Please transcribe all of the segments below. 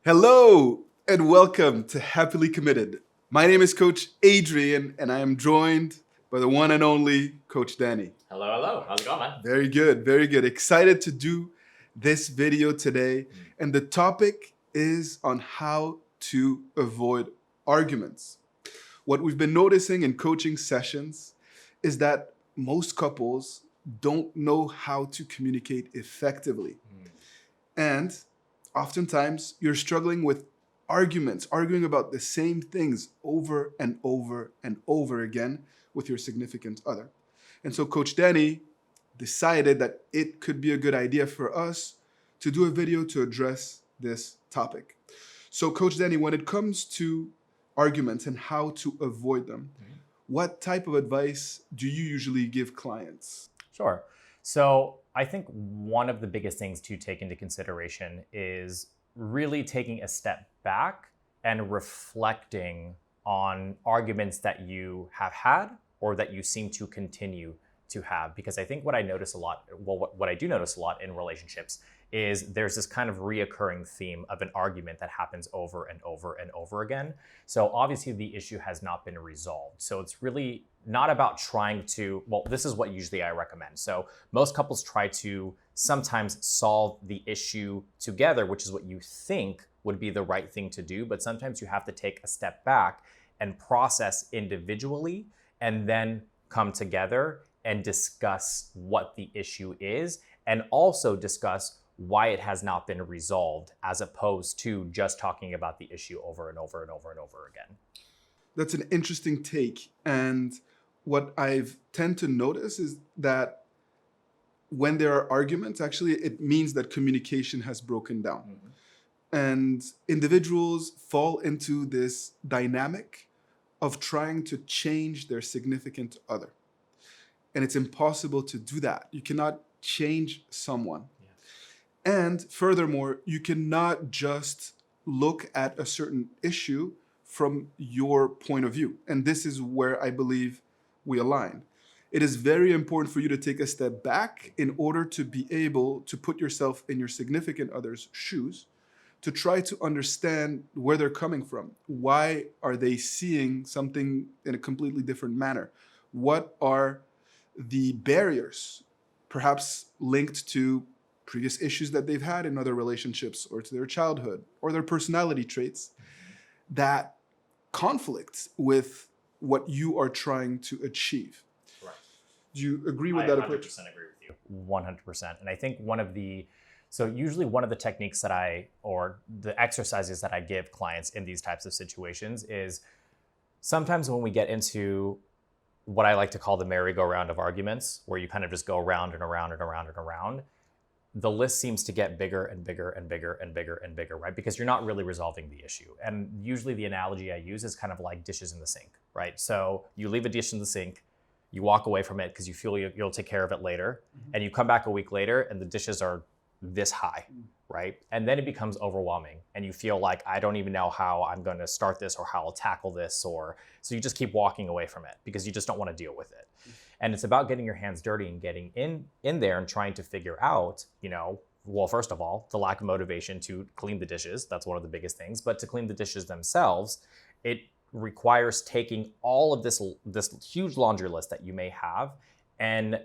Hello and welcome to Happily Committed. My name is Coach Adrian and I am joined by the one and only Coach Danny. Hello. How's it going, man? Very good, very good. Excited to do this video today. And the topic is on how to avoid arguments. What we've been noticing in coaching sessions is that most couples don't know how to communicate effectively. And oftentimes you're struggling with arguing about the same things over and over and over again with your significant other. And so Coach Danny decided that it could be a good idea for us to do a video to address this topic. So Coach Danny, when it comes to arguments and how to avoid them, what type of advice do you usually give clients? Sure. So I think one of the biggest things to take into consideration is really taking a step back and reflecting on arguments that you have had or that you seem to continue to have. Because I think what I notice a lot, what I do notice a lot in relationships is there's this kind of reoccurring theme of an argument that happens over and over and over again. So obviously the issue has not been resolved. So it's really not about trying to, well, this is what usually I recommend. So most couples try to sometimes solve the issue together, which is what you think would be the right thing to do. But sometimes you have to take a step back and process individually and then come together and discuss what the issue is and also discuss why it has not been resolved, as opposed to just talking about the issue over and over and over and over again. That's an interesting take. And what I've tend to notice is that when there are arguments, actually, it means that communication has broken down. And individuals fall into this dynamic of trying to change their significant other. And it's impossible to do that. You cannot change someone. And furthermore, you cannot just look at a certain issue from your point of view. And this is where I believe we align. It is very important for you to take a step back in order to be able to put yourself in your significant other's shoes, to try to understand where they're coming from. Why are they seeing something in a completely different manner? What are the barriers, perhaps linked to previous issues that they've had in other relationships or to their childhood or their personality traits that conflict with what you are trying to achieve. Right. Do you agree with that approach? I 100% agree with you. 100%. And I think usually one of the techniques or the exercises that I give clients in these types of situations is sometimes when we get into what I like to call the merry-go-round of arguments, where you kind of just go around and around and around and around, the list seems to get bigger and bigger and bigger and bigger and bigger, right? Because you're not really resolving the issue. And usually the analogy I use is kind of like dishes in the sink, right? So you leave a dish in the sink, you walk away from it because you feel you'll take care of it later, and you come back a week later and the dishes are this high, right? And then it becomes overwhelming and you feel like, I don't even know how I'm going to start this or how I'll tackle this, so you just keep walking away from it because you just don't want to deal with it. And it's about getting your hands dirty and getting in there and trying to figure out, well, first of all, the lack of motivation to clean the dishes. That's one of the biggest things. But to clean the dishes themselves, it requires taking all of this huge laundry list that you may have and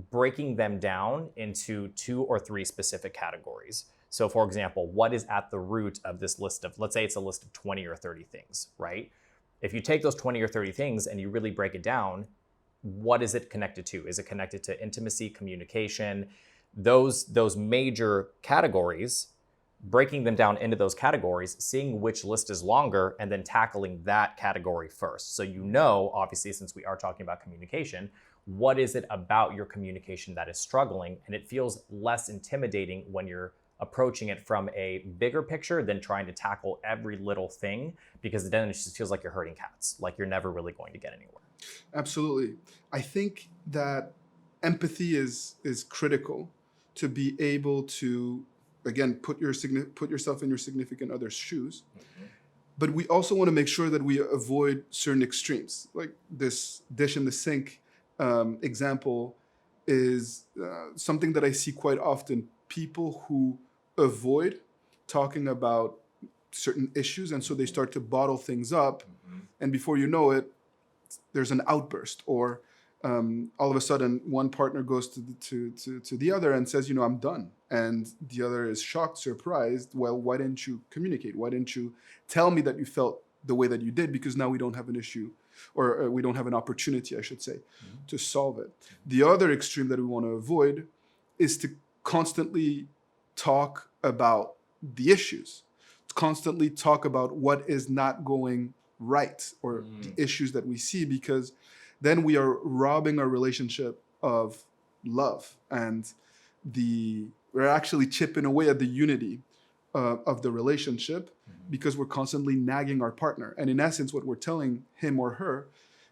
breaking them down into 2 or 3 specific categories. So for example, what is at the root of this list of, let's say it's a list of 20 or 30 things, right? If you take those 20 or 30 things and you really break it down, what is it connected to? Is it connected to intimacy, communication, those major categories, breaking them down into those categories, seeing which list is longer, and then tackling that category first. So obviously, since we are talking about communication, what is it about your communication that is struggling? And it feels less intimidating when you're approaching it from a bigger picture than trying to tackle every little thing, because then it just feels like you're herding cats, like you're never really going to get anywhere. Absolutely. I think that empathy is critical to be able to, again, put yourself in your significant other's shoes. But we also want to make sure that we avoid certain extremes. Like this dish in the sink example is something that I see quite often. People who avoid talking about certain issues, and so they start to bottle things up, and before you know it, there's an outburst, or all of a sudden one partner goes to the other and says, I'm done, and the other is shocked, surprised. Well, why didn't you communicate? Why didn't you tell me that you felt the way that you did? Because now we don't have an issue, or we don't have an opportunity, I should say, to solve it. The other extreme that we want to avoid is to constantly talk about the issues, constantly talk about what is not going right, or the issues that we see, because then we are robbing our relationship of love, and we're actually chipping away at the unity of the relationship, because we're constantly nagging our partner. And in essence, what we're telling him or her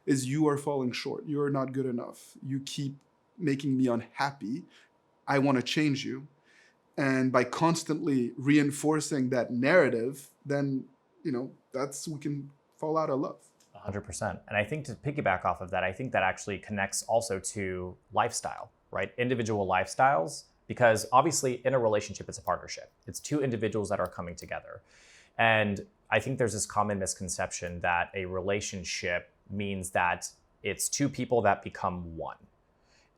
is, you are falling short. You are not good enough. You keep making me unhappy. I want to change you. And by constantly reinforcing that narrative, then, we can fall out of love. 100%. And I think, to piggyback off of that, I think that actually connects also to lifestyle, right? Individual lifestyles, because obviously in a relationship, it's a partnership. It's two individuals that are coming together. And I think there's this common misconception that a relationship means that it's two people that become one.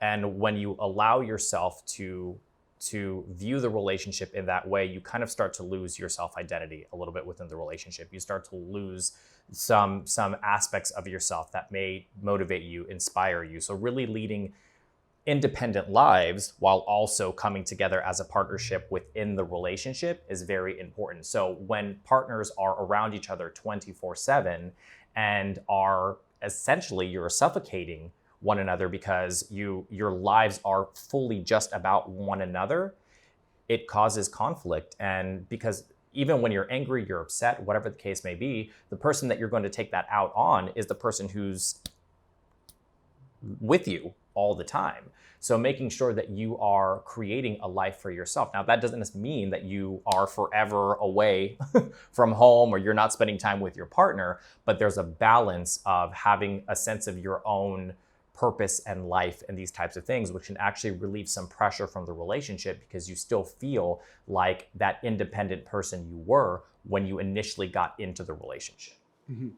And when you allow yourself to view the relationship in that way, you kind of start to lose your self-identity a little bit within the relationship. You start to lose some aspects of yourself that may motivate you, inspire you. So really leading independent lives while also coming together as a partnership within the relationship is very important. So when partners are around each other 24/7 and are essentially, you're suffocating one another because your lives are fully just about one another, it causes conflict. And because even when you're angry, you're upset, whatever the case may be, the person that you're going to take that out on is the person who's with you all the time. So making sure that you are creating a life for yourself. Now, that doesn't mean that you are forever away from home or you're not spending time with your partner, but there's a balance of having a sense of your own purpose and life and these types of things, which can actually relieve some pressure from the relationship, because you still feel like that independent person you were when you initially got into the relationship. Mm-hmm.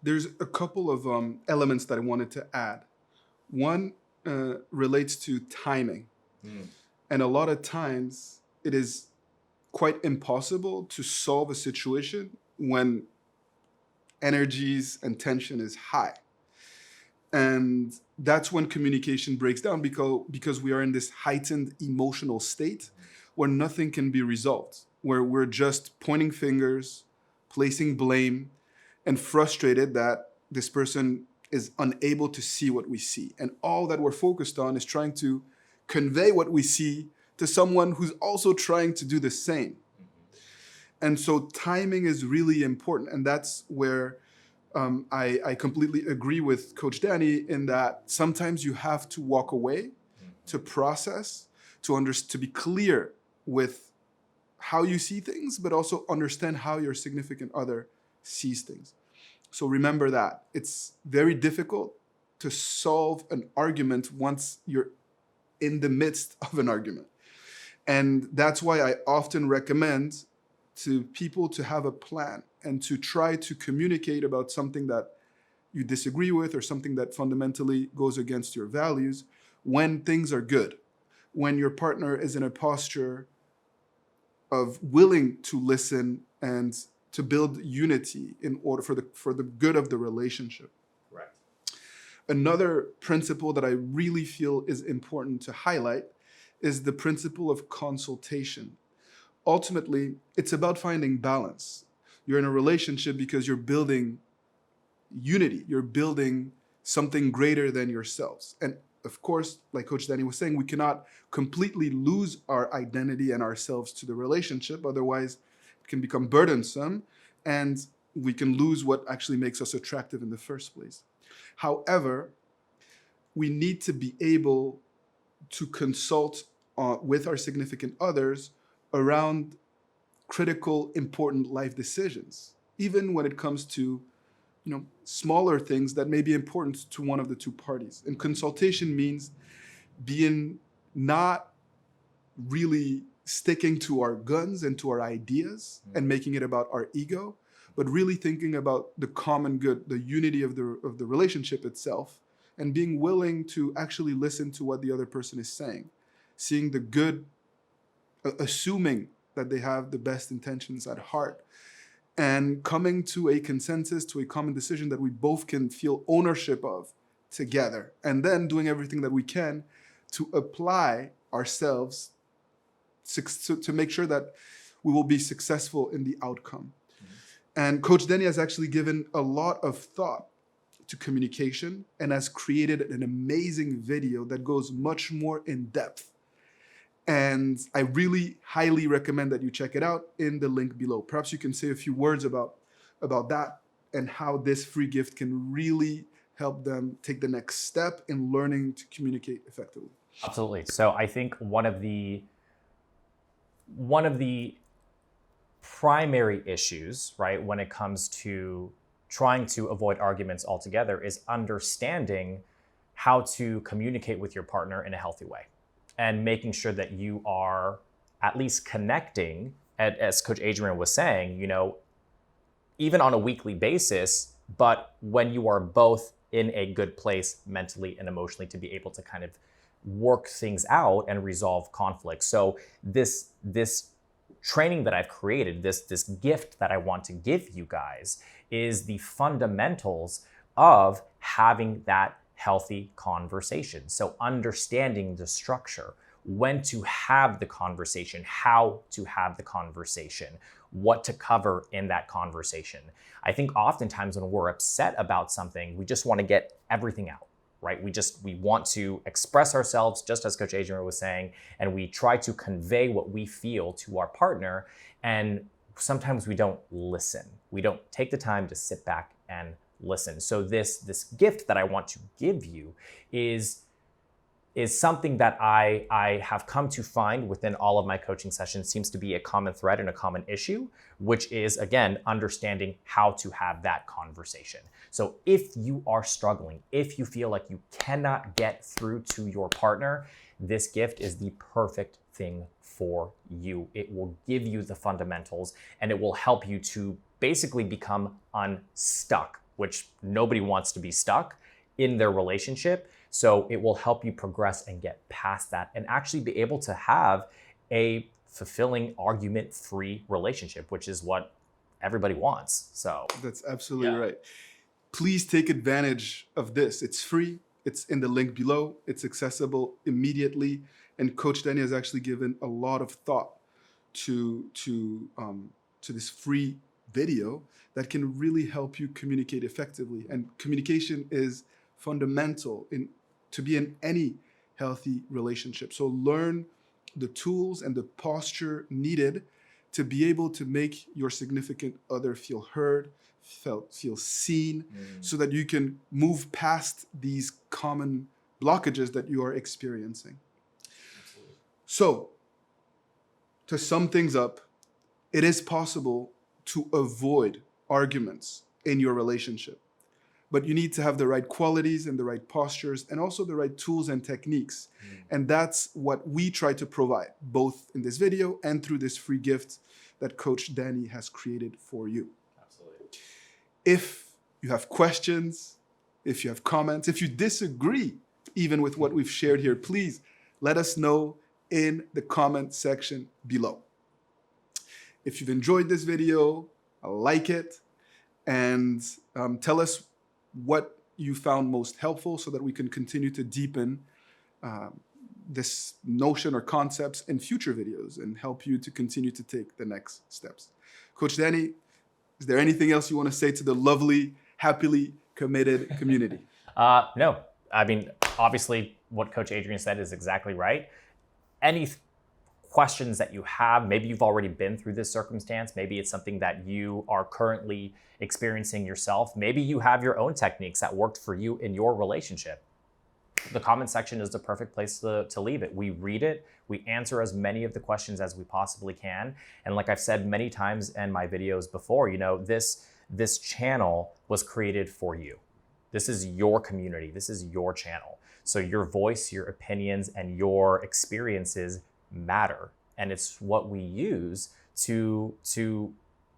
There's a couple of elements that I wanted to add. One relates to timing. And a lot of times it is quite impossible to solve a situation when energies and tension is high. And that's when communication breaks down, because we are in this heightened emotional state where nothing can be resolved, where we're just pointing fingers, placing blame, and frustrated that this person is unable to see what we see. And all that we're focused on is trying to convey what we see to someone who's also trying to do the same. And so timing is really important. And that's where I completely agree with Coach Danny in that sometimes you have to walk away to process, to be clear with how you see things, but also understand how your significant other sees things. So remember that. It's very difficult to solve an argument once you're in the midst of an argument. And that's why I often recommend to people to have a plan and to try to communicate about something that you disagree with or something that fundamentally goes against your values when things are good, when your partner is in a posture of willing to listen and to build unity in order for the good of the relationship. Right. Another principle that I really feel is important to highlight is the principle of consultation. Ultimately, it's about finding balance. You're in a relationship because you're building unity. You're building something greater than yourselves. And of course, like Coach Danny was saying, we cannot completely lose our identity and ourselves to the relationship. Otherwise, it can become burdensome and we can lose what actually makes us attractive in the first place. However, we need to be able to consult with our significant others around critical, important life decisions, even when it comes to smaller things that may be important to one of the two parties. And consultation means being not really sticking to our guns and to our ideas and making it about our ego, but really thinking about the common good, the unity of the relationship itself, and being willing to actually listen to what the other person is saying, seeing the good, assuming that they have the best intentions at heart, and coming to a consensus, to a common decision that we both can feel ownership of together, and then doing everything that we can to apply ourselves to make sure that we will be successful in the outcome. And Coach Denny has actually given a lot of thought to communication and has created an amazing video that goes much more in depth. And I really highly recommend that you check it out in the link below. Perhaps you can say a few words about that and how this free gift can really help them take the next step in learning to communicate effectively. Absolutely. So I think one of the primary issues, right, when it comes to trying to avoid arguments altogether is understanding how to communicate with your partner in a healthy way and making sure that you are at least connecting, as Coach Adrian was saying, even on a weekly basis, but when you are both in a good place mentally and emotionally to be able to kind of work things out and resolve conflict. So this training that I've created, this gift that I want to give you guys is the fundamentals of having that healthy conversation. So understanding the structure, when to have the conversation, how to have the conversation, what to cover in that conversation. I think oftentimes when we're upset about something, we just want to get everything out, right? We want to express ourselves, just as Coach Adrian was saying, and we try to convey what we feel to our partner. And sometimes we don't listen. We don't take the time to sit back and listen. So this gift that I want to give you is something that I have come to find within all of my coaching sessions seems to be a common thread and a common issue, which is, again, understanding how to have that conversation. So if you are struggling, if you feel like you cannot get through to your partner, this gift is the perfect thing for you. It will give you the fundamentals and it will help you to basically become unstuck, which nobody wants to be stuck in their relationship. So it will help you progress and get past that and actually be able to have a fulfilling, argument-free relationship, which is what everybody wants. So that's absolutely right. Please take advantage of this. It's free. It's in the link below. It's accessible immediately. And Coach Denny has actually given a lot of thought to this free video that can really help you communicate effectively. And communication is fundamental to be in any healthy relationship. So learn the tools and the posture needed to be able to make your significant other feel heard, feel seen, so that you can move past these common blockages that you are experiencing. Absolutely. So, to sum things up, it is possible to avoid arguments in your relationship. But you need to have the right qualities and the right postures and also the right tools and techniques. And that's what we try to provide, both in this video and through this free gift that Coach Danny has created for you. Absolutely. If you have questions, if you have comments, if you disagree even with what we've shared here, please let us know in the comment section below. If you've enjoyed this video, like it, and tell us what you found most helpful so that we can continue to deepen this notion or concepts in future videos and help you to continue to take the next steps. Coach Danny, is there anything else you want to say to the lovely, happily committed community? No. I mean, obviously what Coach Adrian said is exactly right. Any questions that you have, maybe you've already been through this circumstance, maybe it's something that you are currently experiencing yourself, maybe you have your own techniques that worked for you in your relationship. The comment section is the perfect place to leave it. We read it, we answer as many of the questions as we possibly can. And like I've said many times in my videos before, this channel was created for you. This is your community, this is your channel. So your voice, your opinions, and your experiences matter. and it's what we use to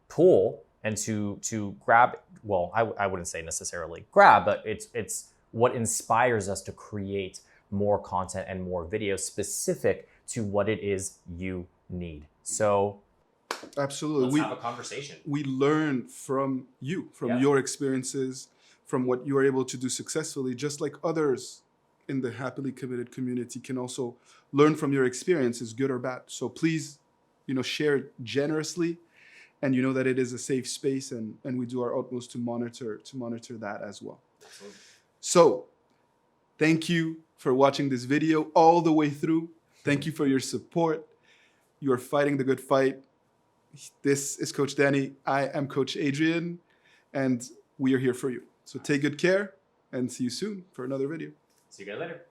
pull and to grab. Well, I wouldn't say necessarily grab, but it's what inspires us to create more content and more videos specific to what it is you need. So absolutely, let's have a conversation. We learn from you, from your experiences, from what you are able to do successfully, just like others in the happily committed community can also learn from your experiences, good or bad. So please, share generously, and you know that it is a safe space, and we do our utmost to monitor that as well. Absolutely. So thank you for watching this video all the way through. Thank you for your support. You are fighting the good fight. This is Coach Danny. I am Coach Adrian, and we are here for you. So take good care and see you soon for another video. See you guys later.